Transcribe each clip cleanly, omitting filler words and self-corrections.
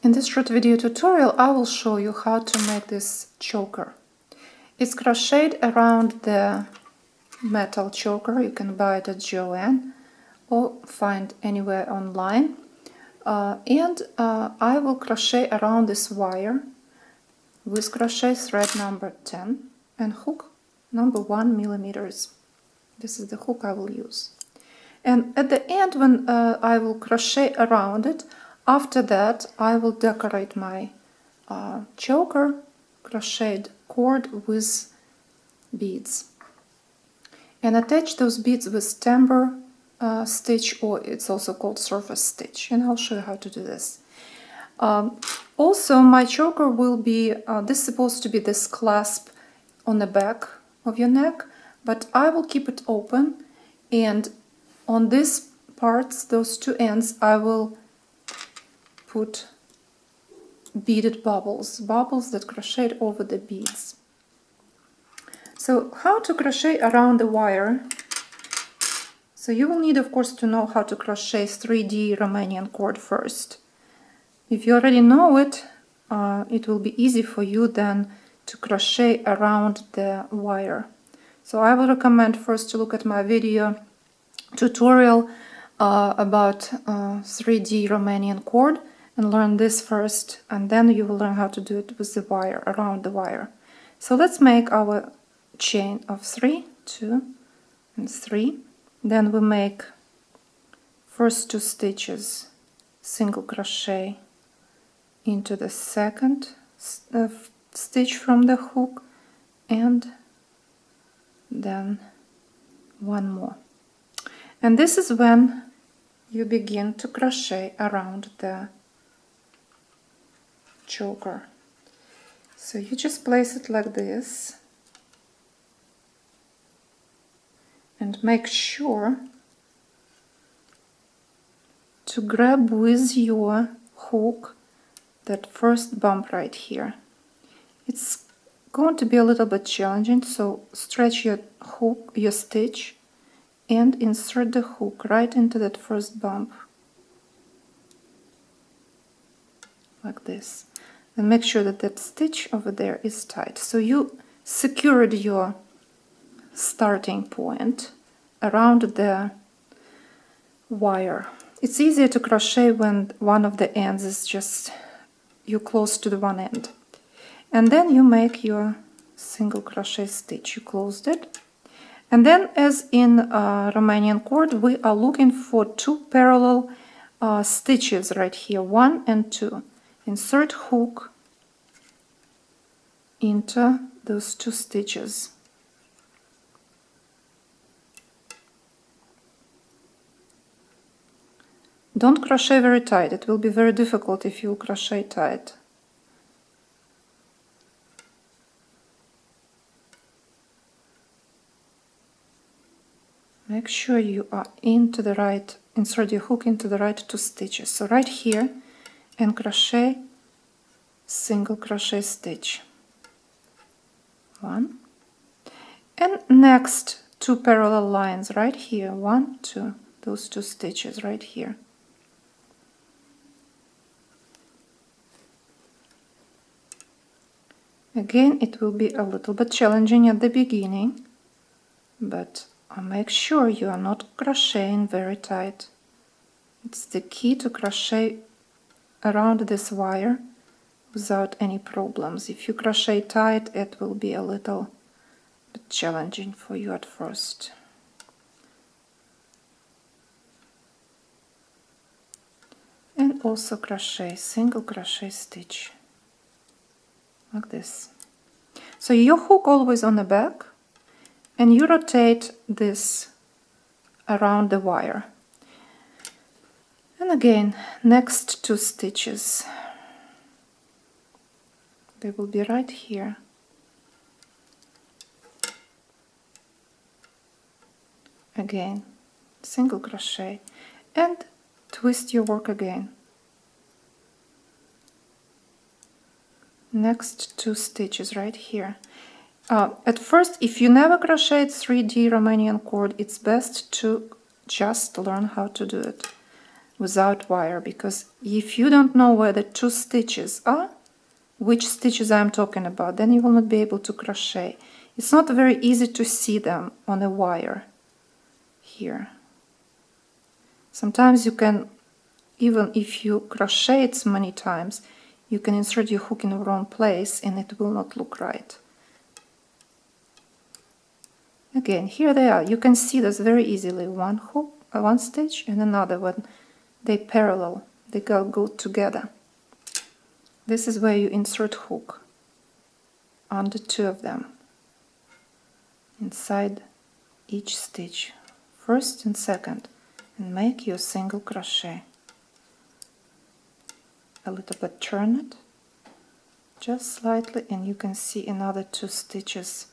In this short video tutorial, I will show you how to make this choker. It's crocheted around the metal choker. You can buy it at Joann or find anywhere online. I will crochet around this wire with crochet thread number 10 and hook number 1 millimeters. This is the hook I will use. And at the end, when I will crochet around it, after that I will decorate my choker crocheted cord with beads and attach those beads with timber stitch, or it's also called surface stitch, and I'll show you how to do this. Also, my choker will be, this is supposed to be this clasp on the back of your neck, but I will keep it open, and on these parts, those two ends, I will put beaded bubbles that crocheted over the beads. So how to crochet around the wire? So you will need, of course, to know how to crochet 3D Romanian cord first. If you already know it, it will be easy for you then to crochet around the wire. So I will recommend first to look at my video tutorial about 3D Romanian cord and learn this first, and then you will learn how to do it with the wire, around the wire. So let's make our chain of 3, 2 and 3. Then we make first 2 stitches single crochet into the second stitch from the hook, and then one more. And this is when you begin to crochet around the choker. So you just place it like this and make sure to grab with your hook that first bump right here. It's going to be a little bit challenging, so stretch your hook, your stitch, and insert the hook right into that first bump, like this. And make sure that that stitch over there is tight. So you secured your starting point around the wire. It's easier to crochet when one of the ends is just you close to the one end. And then you make your single crochet stitch. You closed it. And then, as in Romanian cord, we are looking for 2 parallel stitches right here, 1 and 2. Insert hook into those 2 stitches. Don't crochet very tight. It will be very difficult if you crochet tight. Make sure you are into the right, insert your hook into the right 2 stitches. So right here, and crochet single crochet stitch. 1. And next 2 parallel lines right here, 1, 2, those 2 stitches right here. Again, it will be a little bit challenging at the beginning, but make sure you are not crocheting very tight. It's the key to crochet around this wire without any problems. If you crochet tight, it will be a little bit challenging for you at first. And also crochet single crochet stitch like this. So your hook always on the back, and you rotate this around the wire. And again, next 2 stitches, they will be right here. Again, single crochet and twist your work again. Next 2 stitches right here. At first, if you never crocheted 3D Romanian cord, it's best to just learn how to do it. without wire, because if you don't know where the two stitches are, which stitches I'm talking about, then you will not be able to crochet. It's not very easy to see them on a wire here. Sometimes you can, even if you crochet it many times, you can insert your hook in the wrong place and it will not look right. Again, here they are. You can see this very easily. One hook, one stitch and another one. They parallel. They go together. This is where you insert hook under two of them, inside each stitch, first and second, and make your single crochet. A little bit turn it, just slightly, and you can see another two stitches.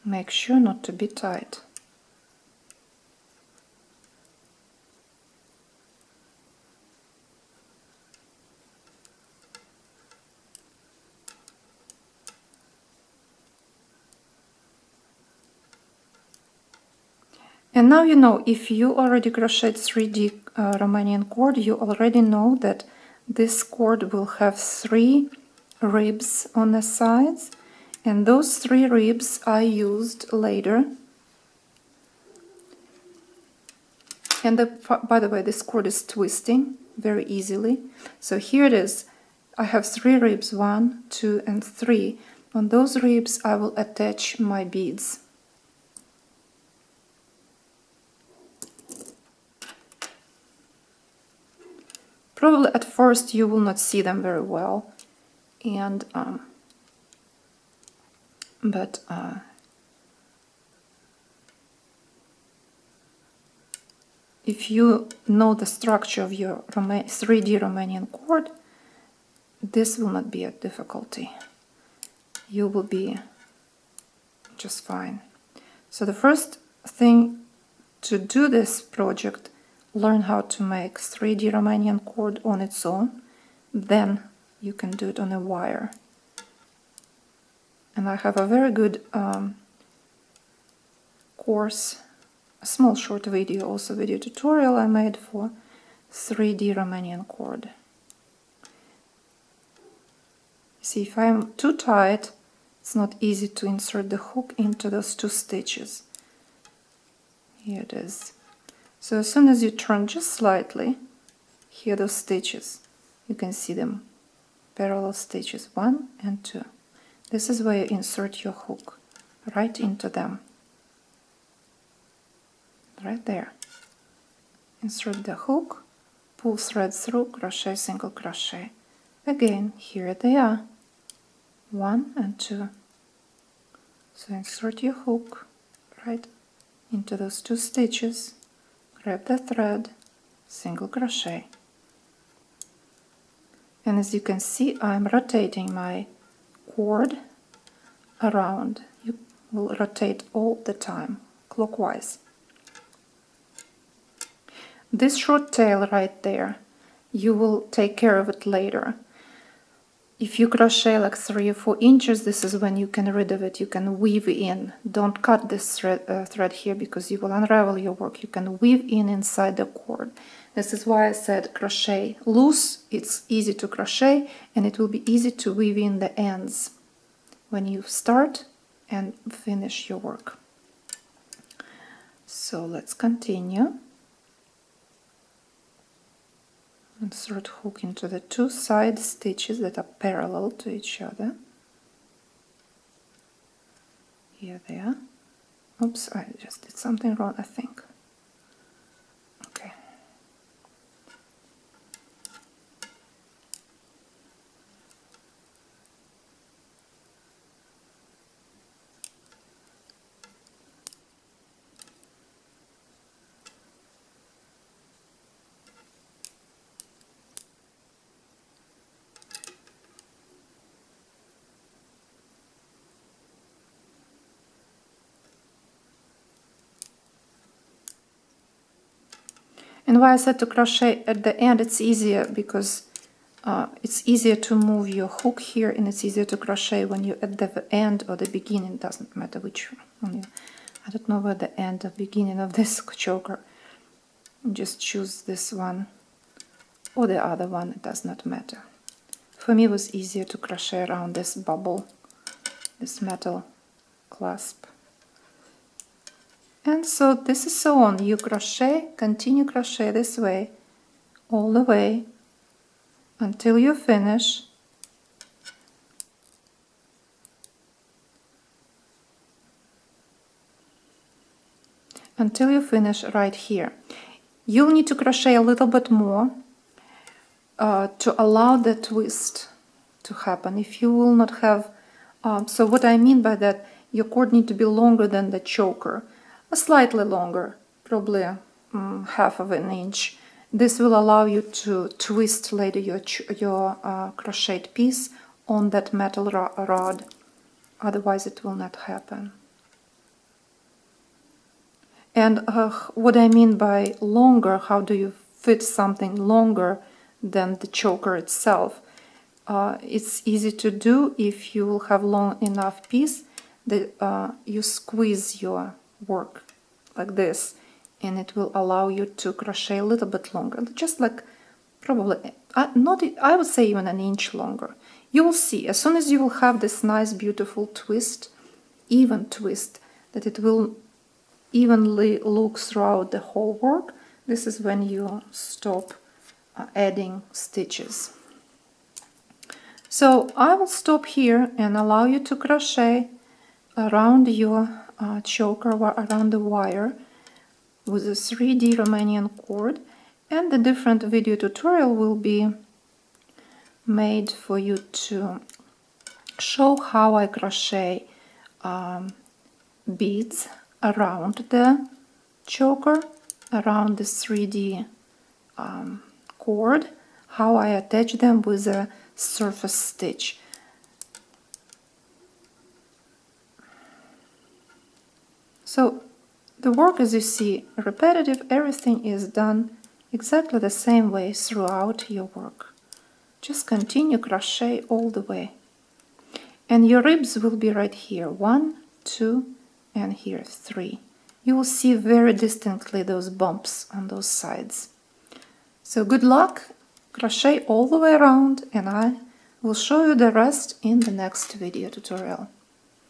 Make sure not to be tight. And now you know, if you already crocheted 3D Romanian cord, you already know that this cord will have 3 ribs on the sides, and those 3 ribs I used later. And by the way, this cord is twisting very easily. So here it is. I have 3 ribs, 1, 2, and 3. On those ribs I will attach my beads. Probably at first you will not see them very well, and if you know the structure of your 3D Romanian cord, this will not be a difficulty. You will be just fine. So the first thing to do this project, learn how to make 3D Romanian cord on its own, then you can do it on a wire. And I have a very good course, a small short video, also video tutorial I made for 3D Romanian cord. See, if I'm too tight, it's not easy to insert the hook into those 2 stitches. Here it is. So as soon as you turn just slightly, here those stitches, you can see them, parallel stitches 1 and 2. This is where you insert your hook, right into them, right there. Insert the hook, pull thread through, crochet, single crochet. Again, here they are, 1 and 2. So insert your hook right into those 2 stitches. Grab the thread, single crochet, and as you can see, I'm rotating my cord around. You will rotate all the time, clockwise. This short tail right there, you will take care of it later. If you crochet like 3 or 4 inches, this is when you can get rid of it. You can weave in. Don't cut this thread here, because you will unravel your work. You can weave in inside the cord. This is why I said crochet loose. It's easy to crochet, and it will be easy to weave in the ends when you start and finish your work. So let's continue. Insert hook into the 2 side stitches that are parallel to each other. Here they are. Oops, I just did something wrong, I think. Okay. And why I said to crochet at the end, it's easier because it's easier to move your hook here, and it's easier to crochet when you're at the end or the beginning. It doesn't matter which one I don't know where the end or beginning of this choker. Just choose this one or the other one, it does not matter. For me it was easier to crochet around this bubble, this metal clasp. And so this is so on. You crochet, continue crochet this way, all the way, until you finish. Until you finish right here. You'll need to crochet a little bit more to allow the twist to happen. If you will not have, so what I mean by that, your cord needs to be longer than the choker, slightly longer, probably half of an inch. This will allow you to twist later your crocheted piece on that metal rod. Otherwise it will not happen. And what I mean by longer, how do you fit something longer than the choker itself? It's easy to do if you will have long enough piece that you squeeze your work like this, and it will allow you to crochet a little bit longer, just like probably not, I would say even an inch longer. You will see as soon as you will have this nice beautiful twist, even twist, that it will evenly look throughout the whole work. This is when you stop adding stitches. So I will stop here and allow you to crochet around your choker or around the wire with a 3D Romanian cord, and the different video tutorial will be made for you to show how I crochet beads around the choker, around the 3D cord, how I attach them with a surface stitch. So the work, as you see, repetitive, everything is done exactly the same way throughout your work. Just continue crochet all the way. And your ribs will be right here, 1, 2, and here 3. You will see very distinctly those bumps on those sides. So good luck, crochet all the way around, and I will show you the rest in the next video tutorial.